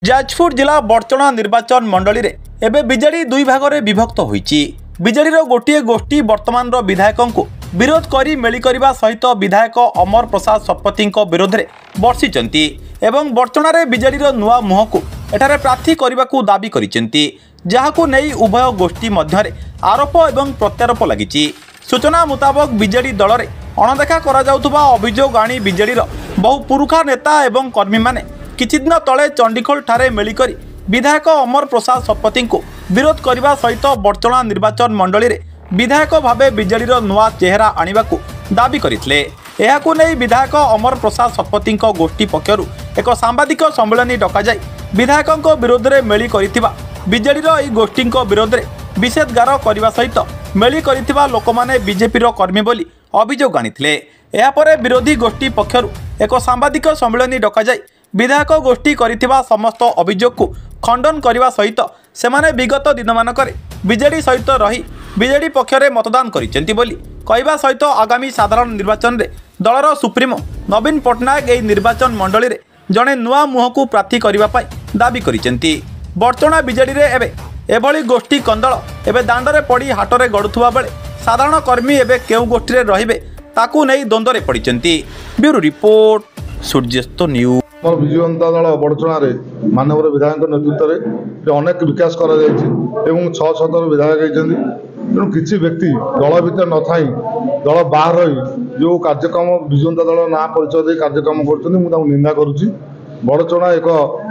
जाजपुर जिला बड़चना निर्वाचन मंडली रे एबे बीजेडी दुई भागरे विभक्त होईची। बीजेडीर गोटे गोष्ठी वर्तमान विधायकों को विरोध करी मेली करने सहित विधायक अमर प्रसाद शतपथी विरोध में बर्षिंट एवं बड़चणार बीजेडीर नुआ मुह को एठारे प्रार्थी करने को दाबी करिसेंती, जहाकु नहीं उभय गोष्ठी मध्य आरोप एवं प्रत्यारोप लगी। सूचना मुताबक बीजेडी दल में अणदेखा अभियोग आनी बीजेडीर बहु पुरुखा नेता एवं कर्मी माने किछि दिन तले चंडीखोल ठारे मेलिकर विधायक अमर प्रसाद शतपथी को विरोध करने सहित बड़चना निर्वाचन मंडली रे विधायक भावे बीजेडीर नुआ चेहरा आनिबाकु दाबी करथिले। एहाकु नै विधायक अमर प्रसाद शतपथी गोष्ठी पक्षरु एक सांबादिक सम्मेलन डका जाय विधायकों विरोध में मेली करिथिबा बीजेडीर एही गोष्ठी विरोध में विषेदगार करने सहित मेली करिथिबा लोकमाने बीजेपीर कर्मी बोली अभियोग आनिथिले। एहापरे विरोधी गोष्ठी पक्षरु एक सांबादिक सम्मेलन डका जाय विधायक गोष्ठी करिथिबा समस्त अभियोग को खंडन करने सहित सेमाने विगत दिन मानकरे बीजेडी सहित रही बीजेडी पक्षरे मतदान करिसेंती बोली कहवा सहित आगामी साधारण निर्वाचन में दलर सुप्रीमो नवीन पट्टनायक एही निर्वाचन मंडली रे जड़े नुआ मुह को प्रार्थी करने दाबी करिसेंती। बड़चना बीजेडी रे एबे एभली गोष्ठी कंदल एबे दांडरे पड़ी हाटरे गड़ुथुबा बेले साधारण कर्मी एबे केउ गोष्ठी रे रहिबे ताकू नै द्वंद्वरे पड़िसेंती। ब्यूरो रिपोर्ट सूर्यास्त न्यूज। विजु जनता दल बड़चना मानव विधायक नेतृत्व में अनेक विकास कर 6 विधायक होती तेणु किसी व्यक्ति दल भितर न थी दल बाहर रही जो कार्यक्रम विजु जनता दल ना परिचय दे कार्यक्रम कर निंदा करुच्ची। बड़चना एक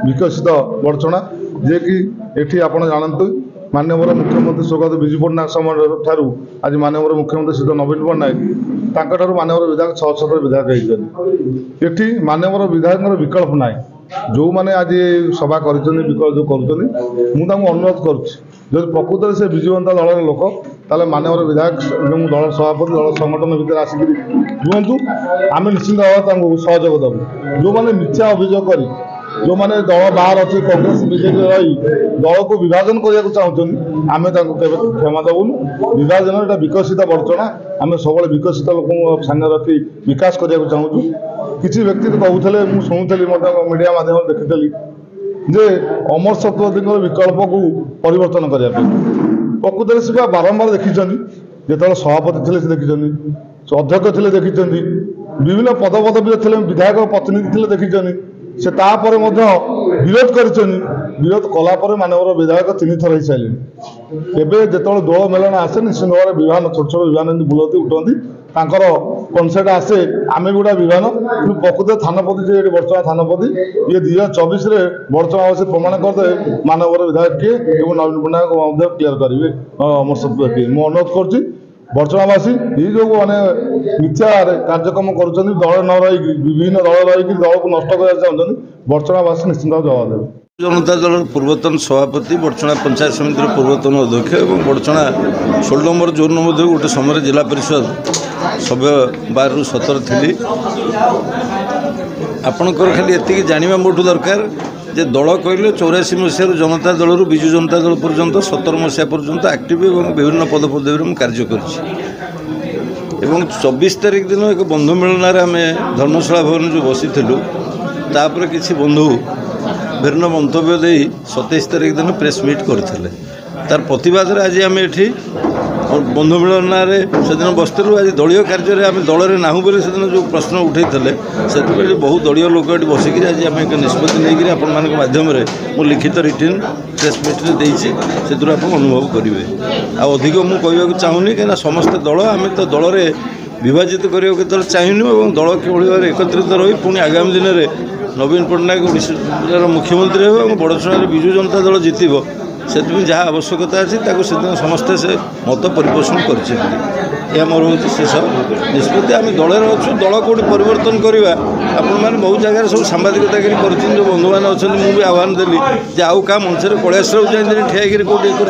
विकसित बड़चना जे कि एठी आपण जानतु माननीय मुख्यमंत्री स्वर्गत विजु पट्टनायक समय ठारू आज माननीय मुख्यमंत्री श्री नवीन पट्टनायक माननीय विधायक 6 विधायक होती एठी माननीय विधायक विकल्प ना जो मैंने आज सभा कर जो कर अनुरोध करुँच प्रकृत से विजु जनता दल लोक ताले माननीय विधायक दल सभापति दल संगठन भितर आसिक रुहतु आम निश्चित भाव सहयोग देवु। जो मैंने मिथ्या अभियोग कर जो मैंने दल बाहर अच्छे कांग्रेस बीजेपी रही दल को विभाजन करने को चाहते आम क्षमा देवुनु। विभाजन एटा विकसित बड़चना आम सब विकसित लोक सामने रखी विकास करने को चाहूँ। किसी व्यक्ति तो कहते मुझे शुणुली मीडिया माध्यम देखी जे अमर शतपथी विकल्प को परिवर्तन करने प्रकृत से बारंबार देखी जो सभापति थे देखी अध्यक्ष थे देखी विभिन्न पद पदवी थे विधायक प्रतिनिधि थे देखी से तापर विरोध कर विरोध कलापर मानव विधायक 3 थर हो सारे एवं जो दल मेलन आसे निश्चित भाव में विभान छोट छोट विभान बुलाती उठती तांकर कनसेप्ट आसे आम गुड़ा विभान कि प्रकृत थानापति जो बड़चना थानापति ये 2024 बड़चना से प्रमाण करदे मानव विधायक किए नवीन पट्टनायक क्लियर करेंगे अमर शतपथी किए। मुझे अनुरोध कर बड़चनावासी ये जो मैंने मिथ्या कार्यक्रम कर दल न रही विभिन्न दल रही दल को नष्ट करना चाहते बड़चनावासी निश्चित भाव जवाब देवे। जनता दल पूर्वतन सभापति बड़चना पंचायत समिति पूर्वतन अध्यक्ष और बड़चना 16 नंबर जोन मध्य गोटे समय जिला परिषद सभ्य 12-17 थी। आपणकर खाली एति जाना मोटू दरकार जे दल कहले 84 मसीह जनता दल विजु जनता दल पर्यंत 17 मसीहा पर्यंत एक्टिव और विभिन्न पद पदवी कार्य कर 24 तारीख दिन एक बंधु मिलन आम धर्मशाला भवन जो बसीलु तापर किसी बंधु भिन्न मंतव्य दे 27 तारीख दिन प्रेस मीट करते तार प्रतिवाद आज आम ये बंधु मिलन से दिन बसलु। आज दलीय कार्य आम दल में नाहू बोले से जो प्रश्न उठे से बहुत दलीय लोक ये बसिक आज आम एक निष्पत्ति नहीं आपण माध्यम मुझे लिखित रिटर्न प्रेस मीट देसी से आप अनुभव करेंगे। अधिक मुझे चाहूनी कहीं समस्त दल आम तो दल में विभाजित करते चाहूँ और दल किभली एकत्रित रही पुणी आगामी दिन में नवीन पट्टनायक ओडिशा मुख्यमंत्री हो बड़चना विजु जनता दल जितब से जहाँ आवश्यकता अच्छी से समस्ते से मत परिपोषण कर मोर हूँ शेष निष्पत्ति। आम दल अच्छु दल कौट परिवर्तन करवा आपण बहुत जगह सब सांबादिकता कर जो बंधु मैंने अच्छा मुझे आह्वान देली आउ क्या मंच में कलेश चाहिए ठिया कौटे कर